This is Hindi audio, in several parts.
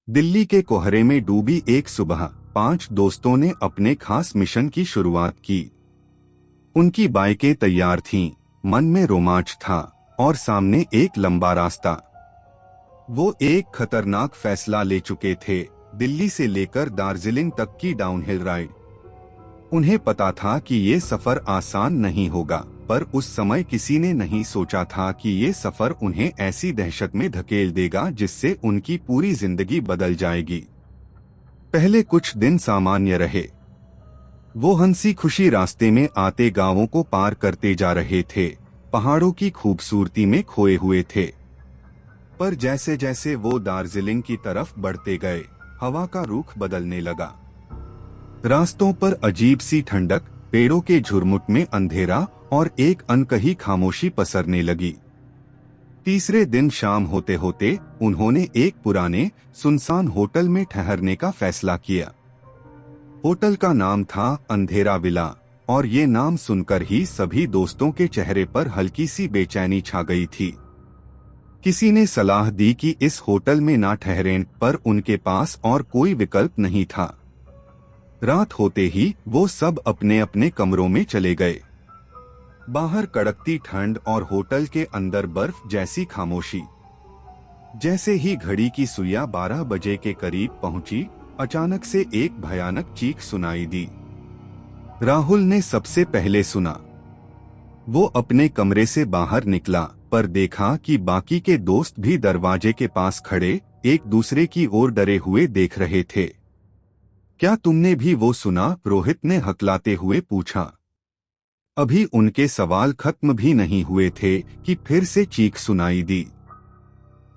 दिल्ली के कोहरे में डूबी एक सुबह 5 दोस्तों ने अपने खास मिशन की शुरुआत की। उनकी बाइकें तैयार थीं, मन में रोमांच था और सामने एक लंबा रास्ता। वो एक खतरनाक फैसला ले चुके थे, दिल्ली से लेकर दार्जिलिंग तक की डाउनहिल राइड। उन्हें पता था कि ये सफर आसान नहीं होगा, पर उस समय किसी ने नहीं सोचा था कि ये सफर उन्हें ऐसी दहशत में धकेल देगा जिससे उनकी पूरी जिंदगी बदल जाएगी। पहले कुछ दिन सामान्य रहे। वो हंसी खुशी रास्ते में आते गांवों को पार करते जा रहे थे, पहाड़ों की खूबसूरती में खोए हुए थे। पर जैसे जैसे वो दार्जिलिंग की तरफ बढ़ते गए, हवा का रुख बदलने लगा। रास्तों पर अजीब सी ठंडक, पेड़ों के झुरमुट में अंधेरा और एक अनकही खामोशी पसरने लगी। तीसरे दिन शाम होते होते उन्होंने एक पुराने सुनसान होटल में ठहरने का फैसला किया। होटल का नाम था अंधेरा विला, और ये नाम सुनकर ही सभी दोस्तों के चेहरे पर हल्की सी बेचैनी छा गई थी। किसी ने सलाह दी कि इस होटल में ना ठहरें, पर उनके पास और कोई विकल्प नहीं था। रात होते ही वो सब अपने अपने कमरों में चले गए। बाहर कड़कती ठंड और होटल के अंदर बर्फ जैसी खामोशी। जैसे ही घड़ी की सुइयां 12 बजे के करीब पहुंची, अचानक से एक भयानक चीख सुनाई दी। राहुल ने सबसे पहले सुना। वो अपने कमरे से बाहर निकला, पर देखा कि बाकी के दोस्त भी दरवाजे के पास खड़े एक दूसरे की ओर डरे हुए देख रहे थे। क्या तुमने भी वो सुना? रोहित ने हकलाते हुए पूछा। अभी उनके सवाल खत्म भी नहीं हुए थे कि फिर से चीख सुनाई दी।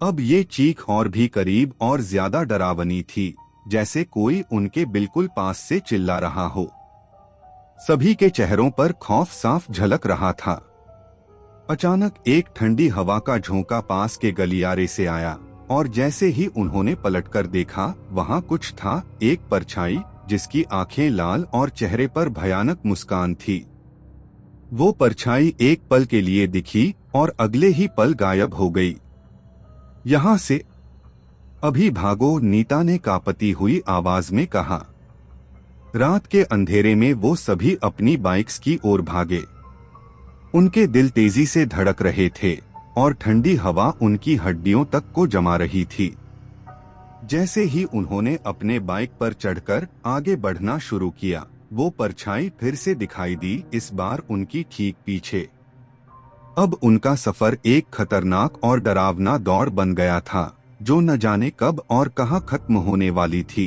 अब ये चीख और भी करीब और ज्यादा डरावनी थी, जैसे कोई उनके बिल्कुल पास से चिल्ला रहा हो। सभी के चेहरों पर खौफ साफ झलक रहा था। अचानक एक ठंडी हवा का झोंका पास के गलियारे से आया, और जैसे ही उन्होंने पलटकर देखा, वहां कुछ था, एक परछाई जिसकी आंखें लाल और चेहरे पर भयानक मुस्कान थी। वो परछाई एक पल के लिए दिखी और अगले ही पल गायब हो गई। यहाँ से अभी भागो, नीता ने कांपती हुई आवाज में कहा। रात के अंधेरे में वो सभी अपनी बाइक्स की ओर भागे। उनके दिल तेजी से धड़क रहे थे और ठंडी हवा उनकी हड्डियों तक को जमा रही थी। जैसे ही उन्होंने अपने बाइक पर चढ़कर आगे बढ़ना शुरू किया, वो परछाई फिर से दिखाई दी, इस बार उनकी ठीक पीछे। अब उनका सफर एक खतरनाक और डरावना दौड़ बन गया था, जो न जाने कब और कहां खत्म होने वाली थी।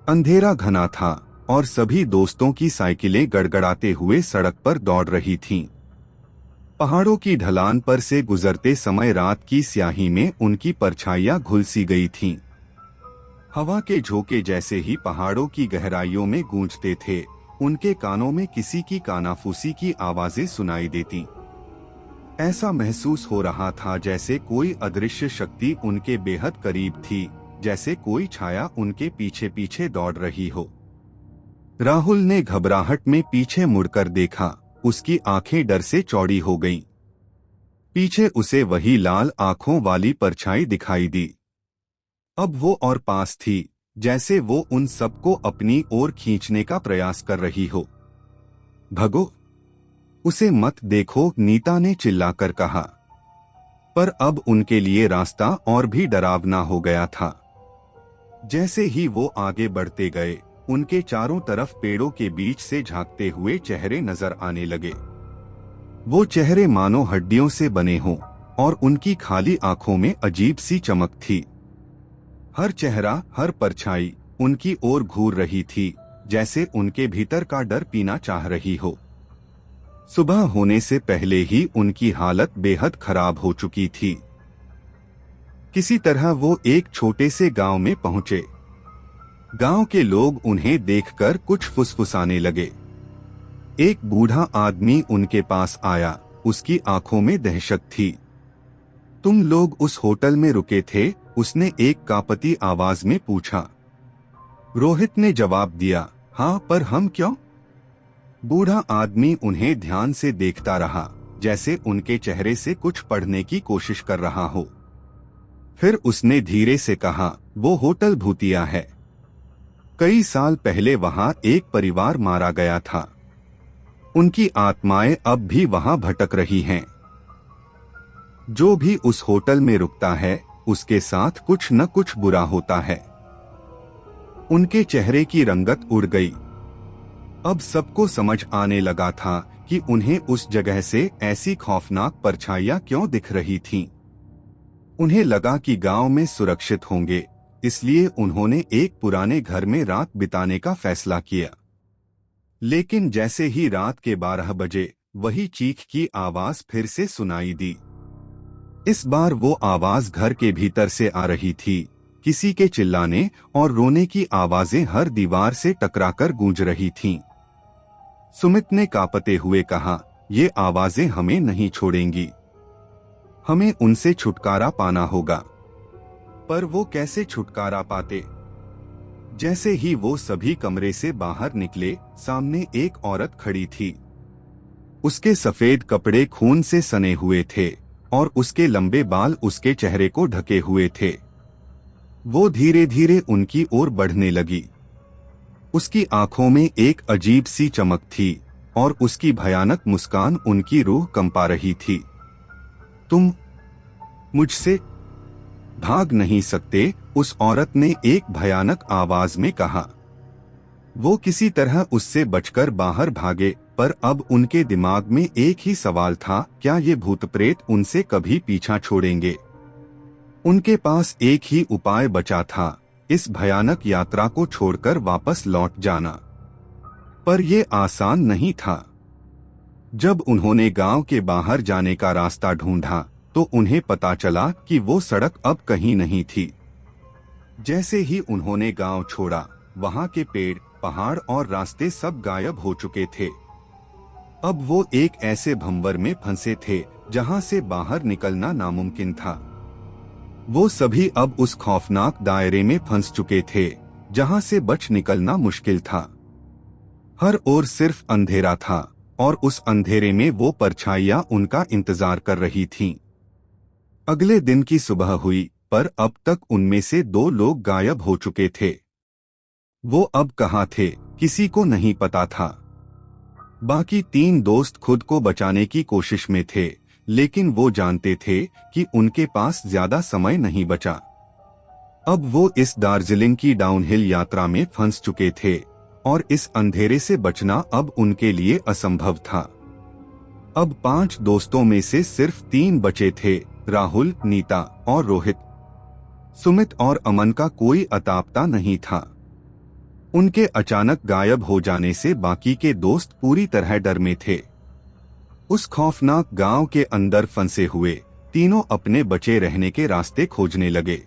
अंधेरा घना था और सभी दोस्तों की साइकिलें गड़गड़ाते हुए सड़क पर दौड़ रही थीं। पहाड़ों की ढलान पर से गुजरते समय रात की स्याही में उनकी परछाइयां घुल सी गई थीं। हवा के झोंके जैसे ही पहाड़ों की गहराइयों में गूंजते थे, उनके कानों में किसी की कानाफूसी की आवाजें सुनाई देती। ऐसा महसूस हो रहा था जैसे कोई अदृश्य शक्ति उनके बेहद करीब थी, जैसे कोई छाया उनके पीछे पीछे दौड़ रही हो। राहुल ने घबराहट में पीछे मुड़कर देखा, उसकी आंखें डर से चौड़ी हो गईं। पीछे उसे वही लाल आंखों वाली परछाई दिखाई दी। अब वो और पास थी, जैसे वो उन सबको अपनी ओर खींचने का प्रयास कर रही हो। भगो, उसे मत देखो, नीता ने चिल्लाकर कहा। पर अब उनके लिए रास्ता और भी डरावना हो गया था। जैसे ही वो आगे बढ़ते गए, उनके चारों तरफ पेड़ों के बीच से झांकते हुए चेहरे नजर आने लगे। वो चेहरे मानो हड्डियों से बने हों, और उनकी खाली आंखों में अजीब सी चमक थी। हर चेहरा, हर परछाई उनकी ओर घूर रही थी, जैसे उनके भीतर का डर पीना चाह रही हो। सुबह होने से पहले ही उनकी हालत बेहद खराब हो चुकी थी। किसी तरह वो एक छोटे से गांव में पहुंचे। गांव के लोग उन्हें देखकर कुछ फुसफुसाने लगे। एक बूढ़ा आदमी उनके पास आया, उसकी आंखों में दहशत थी। तुम लोग उस होटल में रुके थे? उसने एक कांपती आवाज में पूछा। रोहित ने जवाब दिया, हाँ, पर हम क्यों? बूढ़ा आदमी उन्हें ध्यान से देखता रहा, जैसे उनके चेहरे से कुछ पढ़ने की कोशिश कर रहा हो। फिर उसने धीरे से कहा, वो होटल भूतिया है। कई साल पहले वहां एक परिवार मारा गया था। उनकी आत्माएं अब भी वहां भटक रही हैं। जो भी उस होटल में रुकता है उसके साथ कुछ न कुछ बुरा होता है। उनके चेहरे की रंगत उड़ गई। अब सबको समझ आने लगा था कि उन्हें उस जगह से ऐसी खौफनाक परछाइयां क्यों दिख रही थीं। उन्हें लगा कि गांव में सुरक्षित होंगे, इसलिए उन्होंने एक पुराने घर में रात बिताने का फैसला किया। लेकिन जैसे ही रात के 12 बजे वही चीख की आवाज फिर से सुनाई दी। इस बार वो आवाज घर के भीतर से आ रही थी। किसी के चिल्लाने और रोने की आवाजें हर दीवार से टकराकर गूंज रही थीं। सुमित ने कांपते हुए कहा, ये आवाजें हमें नहीं छोड़ेंगी। हमें उनसे छुटकारा पाना होगा। पर वो कैसे छुटकारा पाते? जैसे ही वो सभी कमरे से बाहर निकले, सामने एक औरत खड़ी थी। उसके सफेद कपड़े खून से सने हुए थे और उसके लंबे बाल उसके चेहरे को ढके हुए थे। वो धीरे धीरे उनकी ओर बढ़ने लगी। उसकी आंखों में एक अजीब सी चमक थी और उसकी भयानक मुस्कान उनकी रूह कंपा रही थी। तुम मुझसे भाग नहीं सकते, उस औरत ने एक भयानक आवाज में कहा। वो किसी तरह उससे बचकर बाहर भागे, पर अब उनके दिमाग में एक ही सवाल था, क्या ये भूत प्रेत उनसे कभी पीछा छोड़ेंगे? उनके पास एक ही उपाय बचा था, इस भयानक यात्रा को छोड़कर वापस लौट जाना। पर यह आसान नहीं था। जब उन्होंने गांव के बाहर जाने का रास्ता ढूंढा तो उन्हें पता चला कि वो सड़क अब कहीं नहीं थी। जैसे ही उन्होंने गांव छोड़ा, वहां के पेड़, पहाड़ और रास्ते सब गायब हो चुके थे। अब वो एक ऐसे भंवर में फंसे थे जहां से बाहर निकलना नामुमकिन था। वो सभी अब उस खौफनाक दायरे में फंस चुके थे जहां से बच निकलना मुश्किल था। हर ओर सिर्फ अंधेरा था और उस अंधेरे में वो परछाइयां उनका इंतजार कर रही थीं। अगले दिन की सुबह हुई, पर अब तक उनमें से 2 लोग गायब हो चुके थे। वो अब कहाँ थे, किसी को नहीं पता था। बाकी 3 दोस्त खुद को बचाने की कोशिश में थे, लेकिन वो जानते थे कि उनके पास ज्यादा समय नहीं बचा। अब वो इस दार्जिलिंग की डाउनहिल यात्रा में फंस चुके थे और इस अंधेरे से बचना अब उनके लिए असंभव था। अब 5 दोस्तों में से सिर्फ 3 बचे थे, राहुल, नीता और रोहित। सुमित और अमन का कोई अता पता नहीं था। उनके अचानक गायब हो जाने से बाकी के दोस्त पूरी तरह डर में थे। उस खौफनाक गांव के अंदर फंसे हुए तीनों अपने बचे रहने के रास्ते खोजने लगे।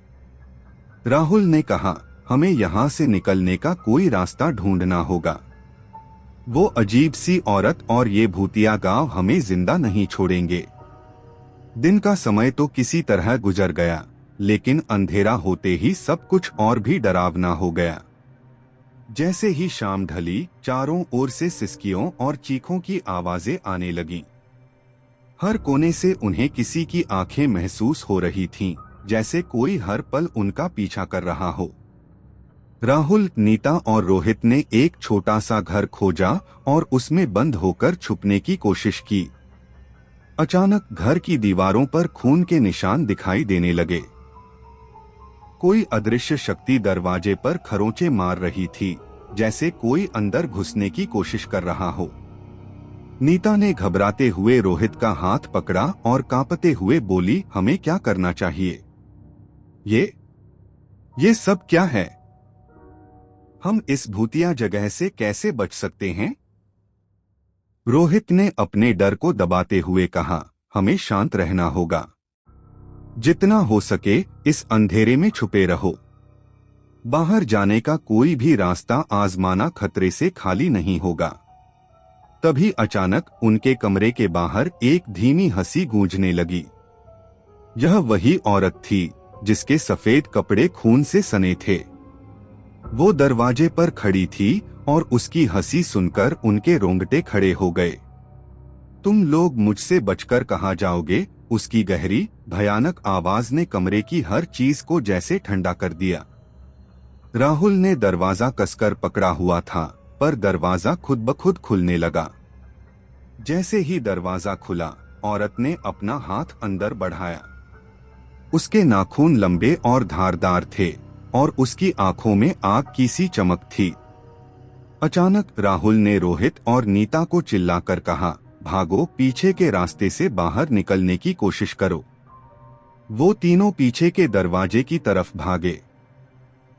राहुल ने कहा, हमें यहाँ से निकलने का कोई रास्ता ढूंढना होगा। वो अजीब सी औरत और ये भूतिया गांव हमें जिंदा नहीं छोड़ेंगे। दिन का समय तो किसी तरह गुजर गया, लेकिन अंधेरा होते ही सब कुछ और भी डरावना हो गया। जैसे ही शाम ढली, चारों ओर से सिसकियों और चीखों की आवाजें आने लगीं। हर कोने से उन्हें किसी की आंखें महसूस हो रही थीं, जैसे कोई हर पल उनका पीछा कर रहा हो। राहुल, नीता और रोहित ने एक छोटा सा घर खोजा और उसमें बंद होकर छुपने की कोशिश की। अचानक घर की दीवारों पर खून के निशान दिखाई देने लगे। कोई अदृश्य शक्ति दरवाजे पर खरोंचे मार रही थी, जैसे कोई अंदर घुसने की कोशिश कर रहा हो। नीता ने घबराते हुए रोहित का हाथ पकड़ा और कांपते हुए बोली, हमें क्या करना चाहिए? ये सब क्या है? हम इस भूतिया जगह से कैसे बच सकते हैं? रोहित ने अपने डर को दबाते हुए कहा, हमें शांत रहना होगा। जितना हो सके इस अंधेरे में छुपे रहो। बाहर जाने का कोई भी रास्ता आजमाना खतरे से खाली नहीं होगा। तभी अचानक उनके कमरे के बाहर एक धीमी हंसी गूंजने लगी। यह वही औरत थी जिसके सफेद कपड़े खून से सने थे। वो दरवाजे पर खड़ी थी और उसकी हंसी सुनकर उनके रोंगटे खड़े हो गए। तुम लोग मुझसे बचकर कहाँ जाओगे? उसकी गहरी, भयानक आवाज ने कमरे की हर चीज को जैसे ठंडा कर दिया। राहुल ने दरवाजा कसकर पकड़ा हुआ था, पर दरवाजा खुद ब खुद खुलने लगा। जैसे ही दरवाजा खुला, औरत ने अपना हाथ अंदर बढ़ाया। उसके नाखून लंबे और धारदार थे और उसकी आंखों में आग की सी चमक थी। अचानक राहुल ने रोहित और नीता को चिल्लाकर कहा, भागो, पीछे के रास्ते से बाहर निकलने की कोशिश करो। वो तीनों पीछे के दरवाजे की तरफ भागे।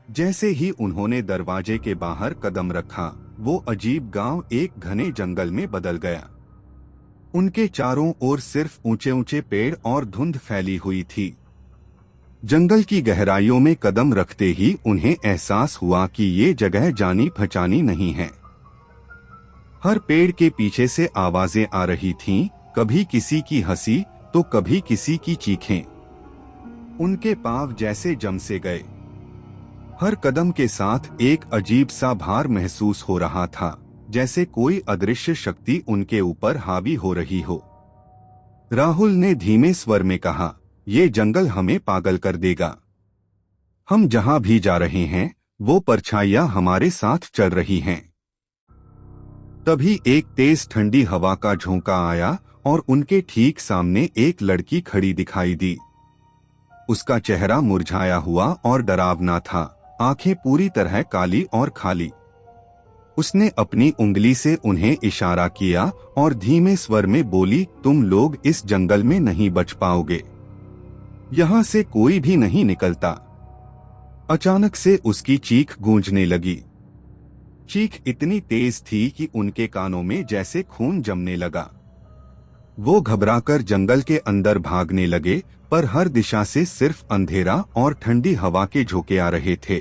जैसे ही उन्होंने दरवाजे के बाहर कदम रखा, वो अजीब गांव एक घने जंगल में बदल गया। उनके चारों ओर सिर्फ ऊंचे ऊंचे पेड़ और धुंध फैली हुई थी। जंगल की गहराइयों में कदम रखते ही उन्हें एहसास हुआ कि ये जगह जानी पहचानी नहीं है। हर पेड़ के पीछे से आवाजें आ रही थीं, कभी किसी की हंसी तो कभी किसी की चीखें। उनके पांव जैसे जम से गए। हर कदम के साथ एक अजीब सा भार महसूस हो रहा था, जैसे कोई अदृश्य शक्ति उनके ऊपर हावी हो रही हो। राहुल ने धीमे स्वर में कहा, ये जंगल हमें पागल कर देगा। हम जहां भी जा रहे हैं, वो परछाइयां हमारे साथ चल रही हैं। तभी एक तेज ठंडी हवा का झोंका आया और उनके ठीक सामने एक लड़की खड़ी दिखाई दी। उसका चेहरा मुरझाया हुआ और डरावना था, आंखें पूरी तरह काली और खाली। उसने अपनी उंगली से उन्हें इशारा किया और धीमे स्वर में बोली, तुम लोग इस जंगल में नहीं बच पाओगे। यहां से कोई भी नहीं निकलता। अचानक से उसकी चीख गूंजने लगी। चीख इतनी तेज थी कि उनके कानों में जैसे खून जमने लगा। वो घबराकर जंगल के अंदर भागने लगे, पर हर दिशा से सिर्फ अंधेरा और ठंडी हवा के झोंके आ रहे थे।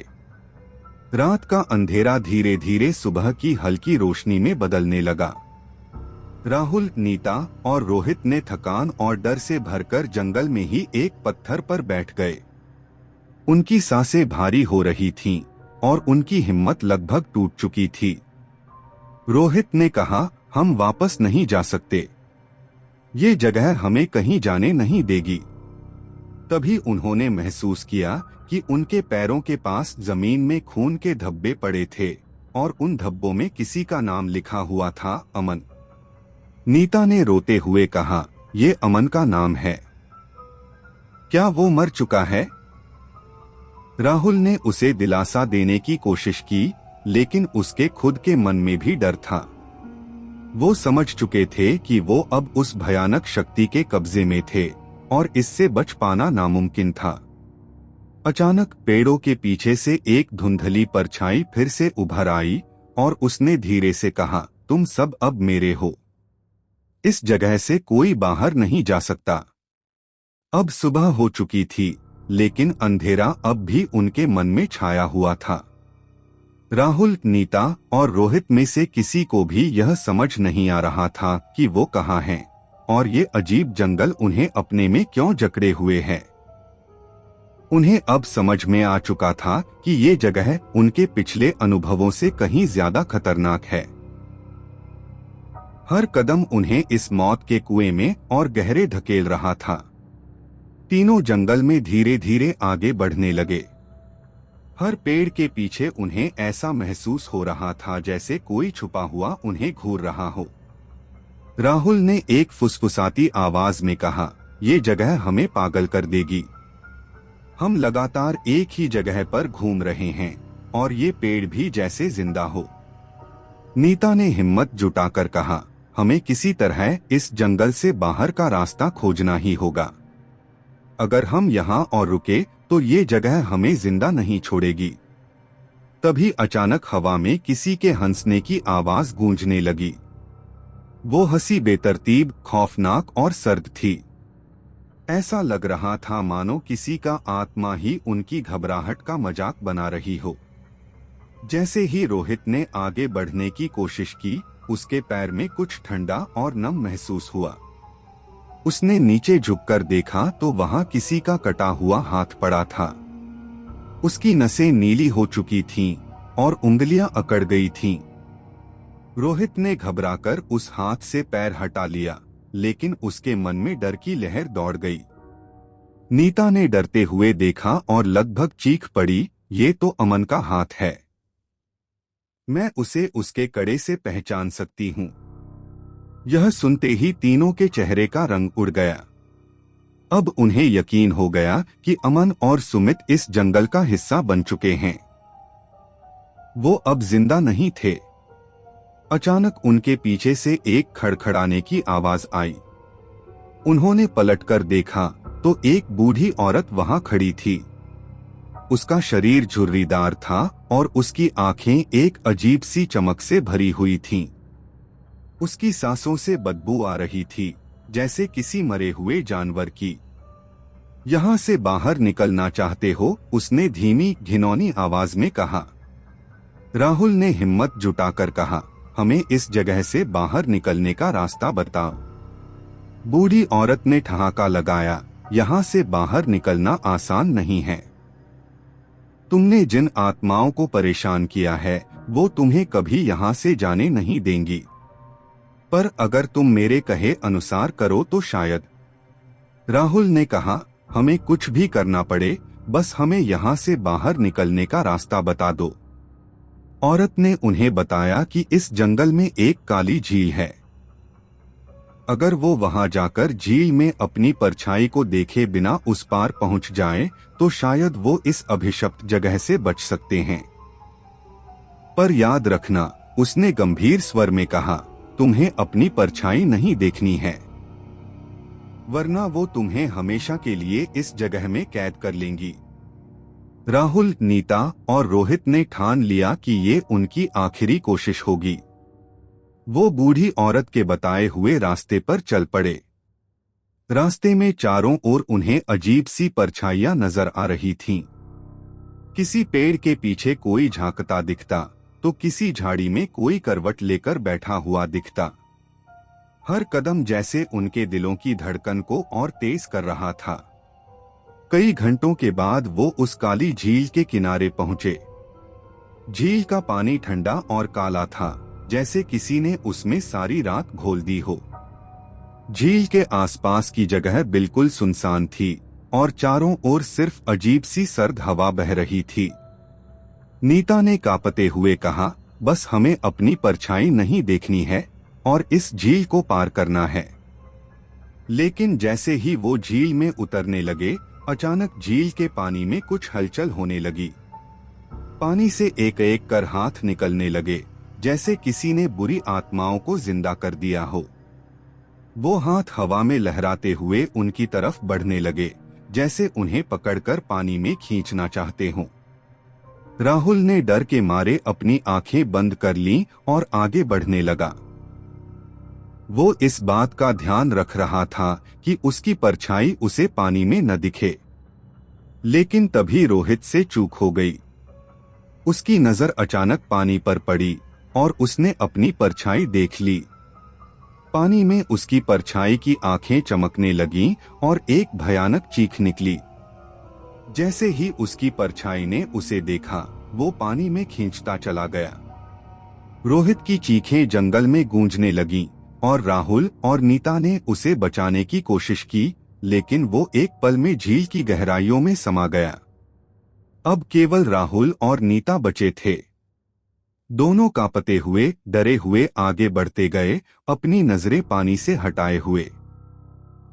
रात का अंधेरा धीरे धीरे सुबह की हल्की रोशनी में बदलने लगा। राहुल, नीता और रोहित ने थकान और डर से भरकर जंगल में ही एक पत्थर पर बैठ गए। उनकी सांसें भारी हो रही थीं और उनकी हिम्मत लगभग टूट चुकी थी। रोहित ने कहा, हम वापस नहीं जा सकते। ये जगह हमें कहीं जाने नहीं देगी। तभी उन्होंने महसूस किया कि उनके पैरों के पास जमीन में खून के धब्बे पड़े थे और उन धब्बों में किसी का नाम लिखा हुआ था, अमन। नीता ने रोते हुए कहा, ये अमन का नाम है। क्या वो मर चुका है? राहुल ने उसे दिलासा देने की कोशिश की, लेकिन उसके खुद के मन में भी डर था। वो समझ चुके थे कि वो अब उस भयानक शक्ति के कब्जे में थे और इससे बच पाना नामुमकिन था। अचानक पेड़ों के पीछे से एक धुंधली परछाई फिर से उभर आई और उसने धीरे से कहा, तुम सब अब मेरे हो। इस जगह से कोई बाहर नहीं जा सकता। अब सुबह हो चुकी थी, लेकिन अंधेरा अब भी उनके मन में छाया हुआ था। राहुल, नीता और रोहित में से किसी को भी यह समझ नहीं आ रहा था कि वो कहाँ हैं और ये अजीब जंगल उन्हें अपने में क्यों जकड़े हुए है। उन्हें अब समझ में आ चुका था कि ये जगह उनके पिछले अनुभवों से कहीं ज्यादा खतरनाक है। हर कदम उन्हें इस मौत के कुएं में और गहरे धकेल रहा था। तीनों जंगल में धीरे धीरे आगे बढ़ने लगे। हर पेड़ के पीछे उन्हें ऐसा महसूस हो रहा था जैसे कोई छुपा हुआ उन्हें घूर रहा हो। राहुल ने एक फुसफुसाती आवाज में कहा, ये जगह हमें पागल कर देगी। हम लगातार एक ही जगह पर घूम रहे हैं और ये पेड़ भी जैसे जिंदा हो। नीता ने हिम्मत जुटाकर कहा, हमें किसी तरह इस जंगल से बाहर का रास्ता खोजना ही होगा। अगर हम यहाँ और रुके तो ये जगह हमें जिंदा नहीं छोड़ेगी। तभी अचानक हवा में किसी के हंसने की आवाज गूंजने लगी। वो हंसी बेतरतीब, खौफनाक और सर्द थी। ऐसा लग रहा था मानो किसी का आत्मा ही उनकी घबराहट का मजाक बना रही हो। जैसे ही रोहित ने आगे बढ़ने की कोशिश की, उसके पैर में कुछ ठंडा और नम महसूस हुआ। उसने नीचे झुककर देखा तो वहां किसी का कटा हुआ हाथ पड़ा था। उसकी नसें नीली हो चुकी थीं और उंगलियां अकड़ गई थीं। रोहित ने घबराकर उस हाथ से पैर हटा लिया, लेकिन उसके मन में डर की लहर दौड़ गई। नीता ने डरते हुए देखा और लगभग चीख पड़ी, ये तो अमन का हाथ है। मैं उसे उसके कड़े से पहचान सकती हूँ। यह सुनते ही तीनों के चेहरे का रंग उड़ गया। अब उन्हें यकीन हो गया कि अमन और सुमित इस जंगल का हिस्सा बन चुके हैं। वो अब जिंदा नहीं थे। अचानक उनके पीछे से एक खड़खड़ाने की आवाज आई। उन्होंने पलटकर देखा तो एक बूढ़ी औरत वहां खड़ी थी। उसका शरीर झुर्रीदार था और उसकी आंखें एक अजीब सी चमक से भरी हुई थीं। उसकी सांसों से बदबू आ रही थी, जैसे किसी मरे हुए जानवर की। यहाँ से बाहर निकलना चाहते हो? उसने धीमी घिनौनी आवाज में कहा। राहुल ने हिम्मत जुटाकर कहा, हमें इस जगह से बाहर निकलने का रास्ता बताओ। बूढ़ी औरत ने ठहाका लगाया, यहाँ से बाहर निकलना आसान नहीं है। तुमने जिन आत्माओं को परेशान किया है वो तुम्हें कभी यहाँ से जाने नहीं देंगी। पर अगर तुम मेरे कहे अनुसार करो तो शायद। राहुल ने कहा, हमें कुछ भी करना पड़े, बस हमें यहाँ से बाहर निकलने का रास्ता बता दो। औरत ने उन्हें बताया कि इस जंगल में एक काली झील है। अगर वो वहां जाकर झील में अपनी परछाई को देखे बिना उस पार पहुंच जाएं, तो शायद वो इस अभिशप्त जगह से बच सकते हैं। पर याद रखना, उसने गंभीर स्वर में कहा, तुम्हें अपनी परछाई नहीं देखनी है, वरना वो तुम्हें हमेशा के लिए इस जगह में कैद कर लेंगी। राहुल, नीता और रोहित ने ठान लिया कि ये उनकी आखिरी कोशिश होगी। वो बूढ़ी औरत के बताए हुए रास्ते पर चल पड़े। रास्ते में चारों ओर उन्हें अजीब सी परछाइयां नजर आ रही थीं। किसी पेड़ के पीछे कोई झांकता दिखता, तो किसी झाड़ी में कोई करवट लेकर बैठा हुआ दिखता। हर कदम जैसे उनके दिलों की धड़कन को और तेज कर रहा था। कई घंटों के बाद वो उस काली झील के किनारे पहुंचे। झील का पानी ठंडा और काला था, जैसे किसी ने उसमें सारी रात घोल दी हो। झील के आसपास की जगह बिल्कुल सुनसान थी और चारों ओर सिर्फ अजीब सी सर्द हवा बह रही थी। नीता ने कांपते हुए कहा, बस हमें अपनी परछाई नहीं देखनी है और इस झील को पार करना है। लेकिन जैसे ही वो झील में उतरने लगे, अचानक झील के पानी में कुछ हलचल होने लगी। पानी से एक एक कर हाथ निकलने लगे, जैसे किसी ने बुरी आत्माओं को जिंदा कर दिया हो। वो हाथ हवा में लहराते हुए उनकी तरफ बढ़ने लगे, जैसे उन्हें पकड़कर पानी में खींचना चाहते हों। राहुल ने डर के मारे अपनी आंखें बंद कर लीं और आगे बढ़ने लगा। वो इस बात का ध्यान रख रहा था कि उसकी परछाई उसे पानी में न दिखे। लेकिन तभी रोहित से चूक हो गई। उसकी नजर अचानक पानी पर पड़ी और उसने अपनी परछाई देख ली। पानी में उसकी परछाई की आंखें चमकने लगीं और एक भयानक चीख निकली। जैसे ही उसकी परछाई ने उसे देखा, वो पानी में खींचता चला गया। रोहित की चीखें जंगल में गूंजने लगीं और राहुल और नीता ने उसे बचाने की कोशिश की, लेकिन वो एक पल में झील की गहराइयों में समा गया। अब केवल राहुल और नीता बचे थे। दोनों कांपते हुए, डरे हुए आगे बढ़ते गए, अपनी नजरें पानी से हटाए हुए।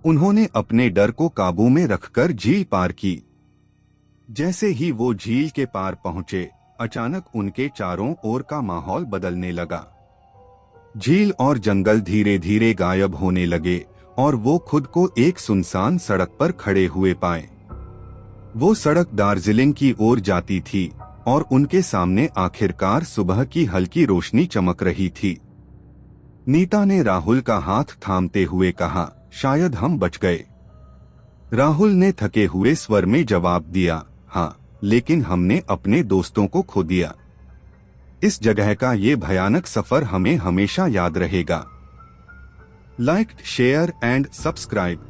उन्होंने अपने डर को काबू में रखकर झील पार की। जैसे ही वो झील के पार पहुंचे, अचानक उनके चारों ओर का माहौल बदलने लगा। झील और जंगल धीरे धीरे गायब होने लगे और वो खुद को एक सुनसान सड़क पर खड़े हुए पाए। वो सड़क दार्जिलिंग की ओर जाती थी और उनके सामने आखिरकार सुबह की हल्की रोशनी चमक रही थी। नीता ने राहुल का हाथ थामते हुए कहा, शायद हम बच गए। राहुल ने थके हुए स्वर में जवाब दिया, हाँ, लेकिन हमने अपने दोस्तों को खो दिया। इस जगह का ये भयानक सफर हमें हमेशा याद रहेगा। Like, share and subscribe.